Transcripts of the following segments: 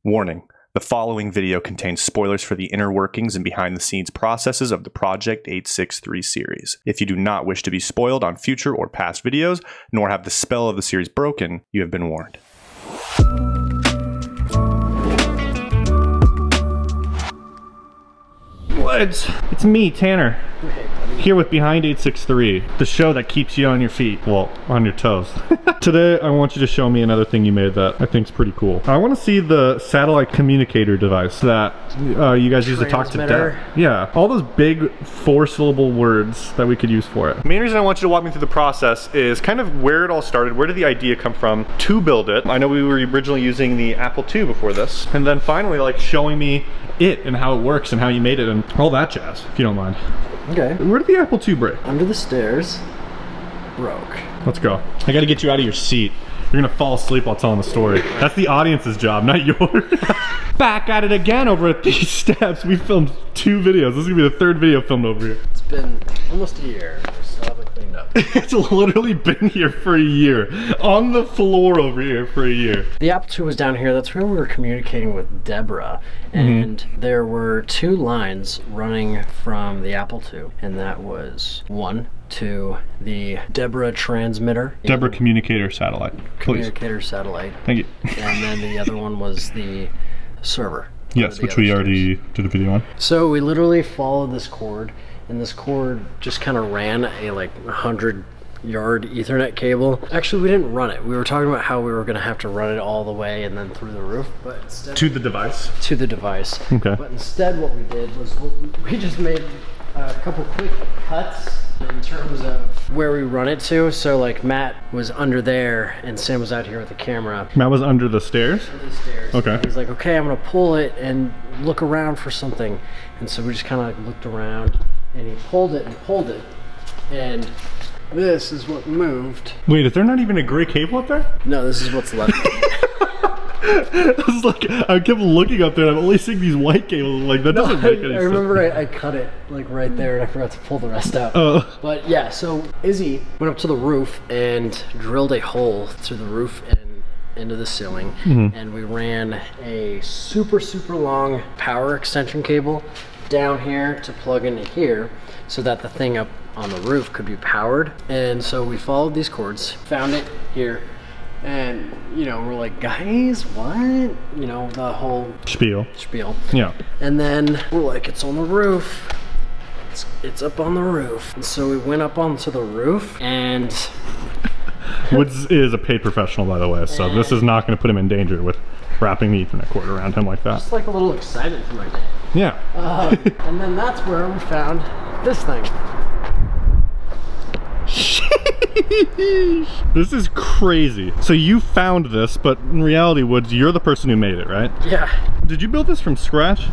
Warning. The following video contains spoilers for the inner workings and behind-the-scenes processes of the Project 863 series. If you do not wish to be spoiled on future or past videos, nor have the spell of the series broken, you have been warned. It's me, Tanner, here with Behind 863, the show that keeps you on your feet, well, on your toes. Today, I want you to show me another thing you made that I think is pretty cool. I want to see the satellite communicator device that you guys use to talk to Deb. Yeah, all those big 4-syllable words that we could use for it. The main reason I want you to walk me through the process is kind of where it all started. Where did the idea come from to build it? I know we were originally using the Apple II before this, and then finally like showing me it and how it works and how you made it and all that jazz, if you don't mind. Okay. Where did the Apple II break? Under the stairs. Broke. Let's go. I gotta get you out of your seat. You're gonna fall asleep while telling the story. That's the audience's job, not yours. Back at it again over at these steps. We filmed 2 videos. This is gonna be the 3rd video filmed over here. It's been almost a year. We still haven't cleaned up. It's literally been here for a year. On the floor over here for a year. The Apple II was down here. That's where we were communicating with Deborah. And there were 2 lines running from the Apple II. And that was 1 to the Deborah transmitter. Deborah communicator satellite. Communicator satellite. Thank you. And then the other one was the server. Yes, which we already did a video on. So we literally followed this cord, and this cord just kind of ran a like 100-yard Ethernet cable. Actually, we didn't run it. We were talking about how we were going to have to run it all the way and then through the roof, but instead to the device. To the device. Okay. But instead, what we did was we just made a couple quick cuts in terms of where we run it to. So like Matt was under there and Sam was out here with the camera. Matt was under the stairs? Under the stairs. Okay. He's like, okay, I'm gonna pull it and look around for something. And so we just kind of like looked around and he pulled it, and this is what moved. Wait, is there not even a gray cable up there? No, this is what's left. I was like, I kept looking up there and I'm only seeing these white cables. Like, that doesn't make any sense. I remember I cut it like right there and I forgot to pull the rest out. But yeah, so Izzy went up to the roof and drilled a hole through the roof and into the ceiling. And we ran a super long power extension cable down here to plug into here so that the thing up on the roof could be powered. And so we followed these cords, found it here. And, you know, we're like, guys, what? You know, the whole spiel. Yeah. And then we're like, it's on the roof. It's up on the roof. And so we went up onto the roof and... Woods is a paid professional, by the way, so this is not going to put him in danger with wrapping the Ethernet cord around him like that. Just like a little excitement for my day. Yeah. And then that's where we found this thing. This is crazy. So you found this, but in reality, Woods, you're the person who made it, right? Yeah. Did you build this from scratch?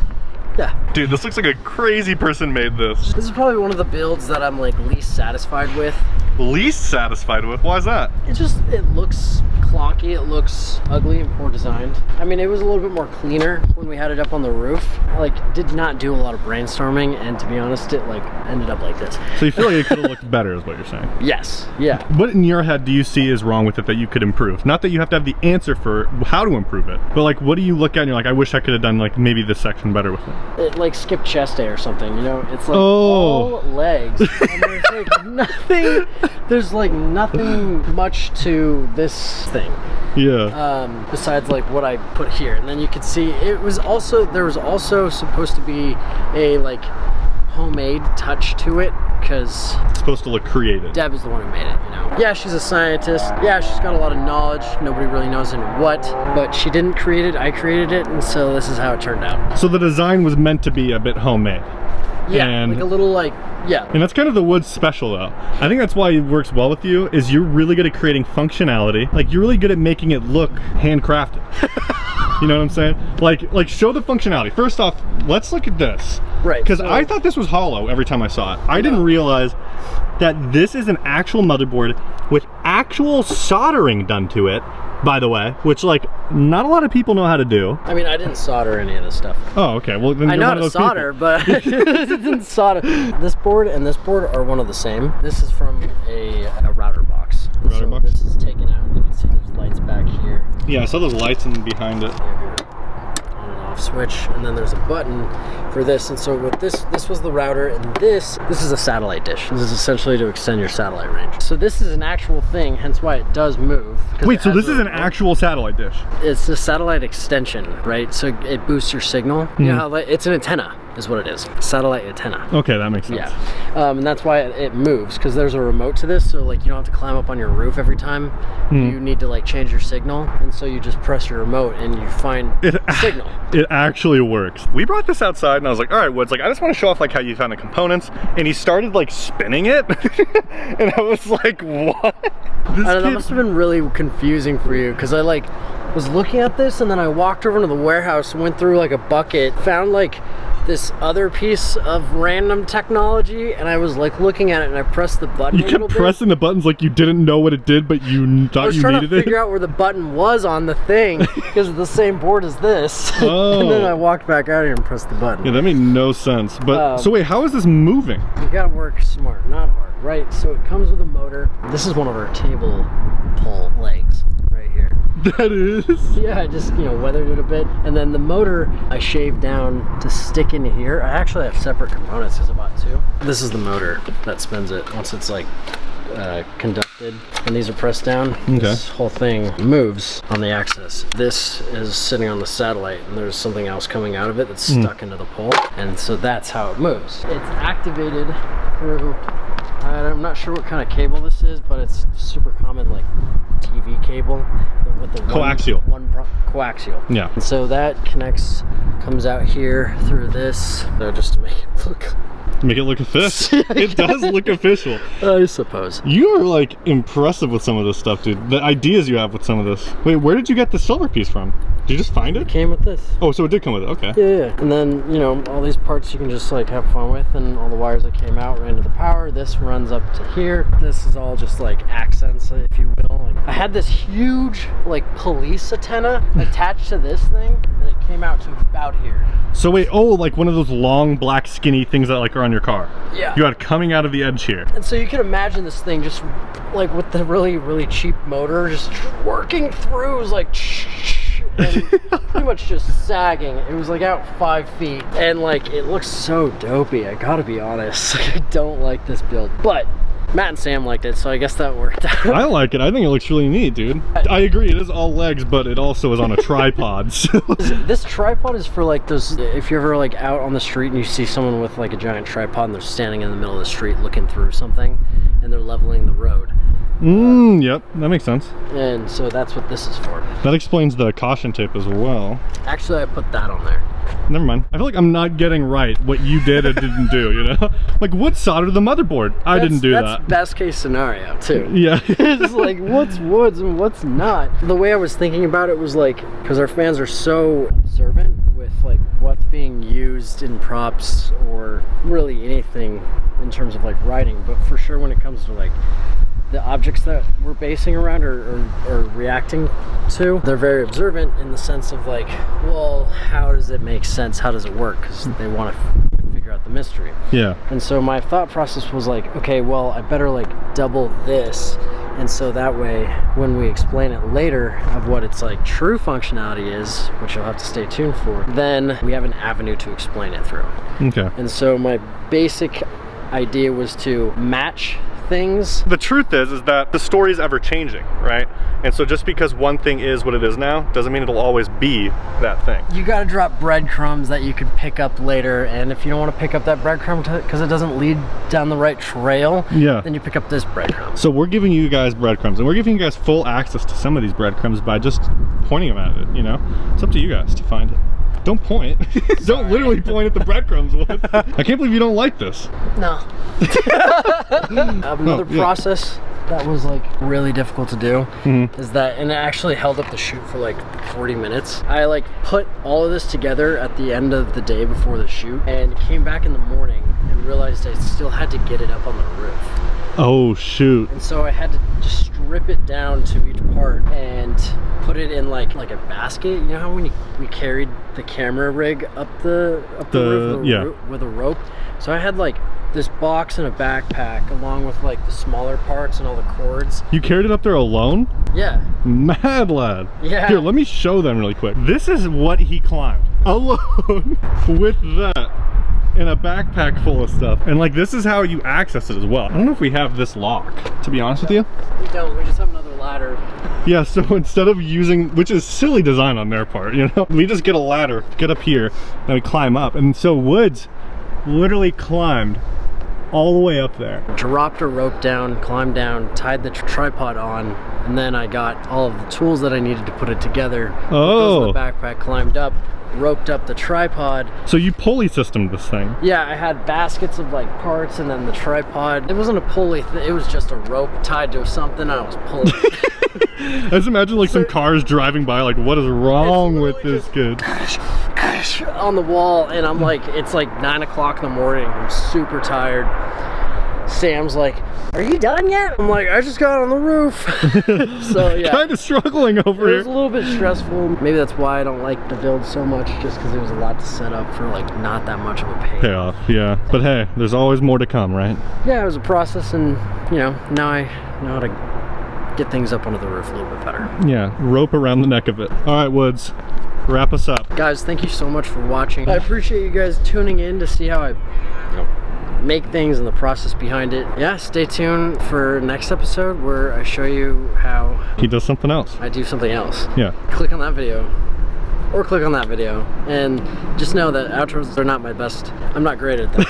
Yeah. Dude, this looks like a crazy person made this. This is probably one of the builds that I'm like least satisfied with. Least satisfied with? Why is that? It looks clunky, it looks ugly and poor designed. I mean, it was a little bit more cleaner when we had it up on the roof. Like, did not do a lot of brainstorming, and to be honest, it like ended up like this. So you feel like it could have looked better is what you're saying? Yes, yeah. What in your head do you see is wrong with it that you could improve? Not that you have to have the answer for how to improve it, but like, what do you look at and you're like, I wish I could have done like maybe this section better with it? It like skipped chest day or something, you know? It's like all legs. And there's like nothing much to this thing. Yeah. Besides like what I put here. And then you could see there was also supposed to be a like homemade touch to it because it's supposed to look creative. Deb is the one who made it, you know. Yeah, she's a scientist. Yeah, she's got a lot of knowledge. Nobody really knows in what, but she didn't create it. I created it, and so this is how it turned out. So the design was meant to be a bit homemade. Yeah, like a little like, yeah. And that's kind of the Woods special though. I think that's why it works well with you, is you're really good at creating functionality. Like, you're really good at making it look handcrafted. You know what I'm saying? Like show the functionality. First off, let's look at this. Right. Because I thought this was hollow every time I saw it. I didn't realize that this is an actual motherboard with actual soldering done to it, by the way, which like not a lot of people know how to do. I mean, I didn't solder any of this stuff. Oh, okay. Well, then I know how to solder, but I didn't solder. This board and this board are one of the same. This is from a router box. This is taken out, and you can see there's lights back here. Yeah, I saw those lights in behind it. switch, and then there's a button for this. And so with this was the router, and this is a satellite dish. This is essentially to extend your satellite range. So this is an actual thing, hence why it does move. Wait, so this is an actual satellite dish? It's a satellite extension, right? So it boosts your signal. You know how it's an antenna is what it is. Satellite antenna. Okay, that makes sense. Yeah, and that's why it moves, because there's a remote to this, so like you don't have to climb up on your roof every time you need to like change your signal, and so you just press your remote and you find the signal. It actually works. We brought this outside and I was like, all right, Woods, like I just want to show off like how you found the components, and he started like spinning it and I was like, what? That must have been really confusing for you, because I like was looking at this and then I walked over to the warehouse, went through like a bucket, found like this other piece of random technology, and I was like looking at it and I pressed the button. You kept pressing the buttons like you didn't know what it did, but you thought you needed it. I was trying to figure out where the button was on the thing because it's the same board as this. Oh. And then I walked back out here and pressed the button. Yeah, that made no sense. But so wait, how is this moving? You gotta work smart, not hard, right? So it comes with a motor. This is one of our table pull legs right here. That is? Yeah, I just, weathered it a bit. And then the motor I shaved down to stick into here. I actually have separate components because I bought two. This is the motor that spins it once it's like conducted. And these are pressed down. Okay. This whole thing moves on the axis. This is sitting on the satellite, and there's something else coming out of it that's stuck into the pole. And so that's how it moves. It's activated through, I'm not sure what kind of cable this is, but it's super common, like TV cable with the coaxial. Coaxial. Yeah. And so that comes out here through this, just to make it look. Make it look official. It does look official. I suppose. You are like impressive with some of this stuff, dude. The ideas you have with some of this. Wait, where did you get the silver piece from? Did you just find it? It came with this. Oh, so it did come with it, okay. Yeah. And then, all these parts you can just like have fun with, and all the wires that came out ran to the power. This runs up to here. This is all just like accents, if you will. I had this huge like police antenna attached to this thing, and it came out to about here. So wait, like one of those long black skinny things that like are on your car. Yeah. You had coming out of the edge here. And so you can imagine this thing just like with the really, really cheap motor just working through. It was like and pretty much just sagging. It was like out 5 feet, and like it looks so dopey, I gotta be honest. I don't like this build, but Matt and Sam liked it, so I guess that worked out. I like it. I think it looks really neat, dude. I agree, it is all legs, but it also is on a tripod. So. This tripod is for like those, if you're ever like out on the street and you see someone with like a giant tripod and they're standing in the middle of the street looking through something and they're leveling the road. Yep, that makes sense. And so that's what this is for. That explains the caution tape as well. Actually, I put that on there. Never mind. I feel like I'm not getting right what you did and didn't do, Like, what soldered the motherboard? I didn't do that. That's best case scenario, too. Yeah. It's like, what's woods and what's not? The way I was thinking about it was like, because our fans are so observant with like what's being used in props or really anything in terms of like writing, but for sure when it comes to like the objects that we're basing around or reacting to, they're very observant in the sense of like, well, how does it make sense? How does it work? Because they want to figure out the mystery. Yeah. And so my thought process was like, okay, well, I better like double this. And so that way, when we explain it later of what its like true functionality is, which you'll have to stay tuned for, then we have an avenue to explain it through. Okay. And so my basic idea was to match things. The truth is that the story is ever changing, right? And so just because one thing is what it is now doesn't mean it'll always be that thing. You got to drop breadcrumbs that you could pick up later, and if you don't want to pick up that breadcrumb because it doesn't lead down the right trail, then you pick up this breadcrumb. So we're giving you guys breadcrumbs, and we're giving you guys full access to some of these breadcrumbs by just pointing them at it, It's up to you guys to find it. Don't point. Don't literally point at the breadcrumbs. I can't believe you don't like this. No. Another process that was like really difficult to do is that, and it actually held up the shoot for like 40 minutes. I like put all of this together at the end of the day before the shoot and came back in the morning and realized I still had to get it up on the roof. Oh shoot. And so I had to just strip it down to each part and put it in like a basket. You know how when we carried the camera rig up the roof with a rope? So I had like this box and a backpack along with like the smaller parts and all the cords. You carried it up there alone? Yeah. Mad lad. Yeah. Here, let me show them really quick. This is what he climbed. alone with that in a backpack full of stuff. And like, this is how you access it as well. I don't know if we have this lock, to be honest with you. We don't, we just have another ladder. Yeah, so instead of using, which is silly design on their part, you know, we just get a ladder, get up here, and we climb up. And so Woods literally climbed all the way up there. Dropped a rope down, climbed down, tied the tripod on, and then I got all of the tools that I needed to put it together. Put those in the backpack, climbed up, roped up the tripod. So you pulley systemed this thing? Yeah, I had baskets of like parts and then the tripod. It wasn't a pulley, it was just a rope tied to something. I was pulling. I just imagine like some cars driving by, like, what is wrong with this kid? On the wall, and I'm like, it's like 9 o'clock in the morning. I'm super tired. Sam's like, "Are you done yet?" I'm like, "I just got on the roof." So yeah, kind of struggling over it was here. a little bit stressful. Maybe that's why I don't like to build so much, just because it was a lot to set up for like not that much of a payoff. Yeah, but hey, there's always more to come, right? Yeah, it was a process, and you know, now I know how to get things up onto the roof a little bit better. Yeah, rope around the neck of it. All right, Woods, wrap us up. Guys, thank you so much for watching. I appreciate you guys tuning in to see how I, make things and the process behind it. Yeah, stay tuned for next episode where I show you how he does something else. I do something else. Yeah. Click on that video or click on that video, and just know that outros are not my best. I'm not great at them.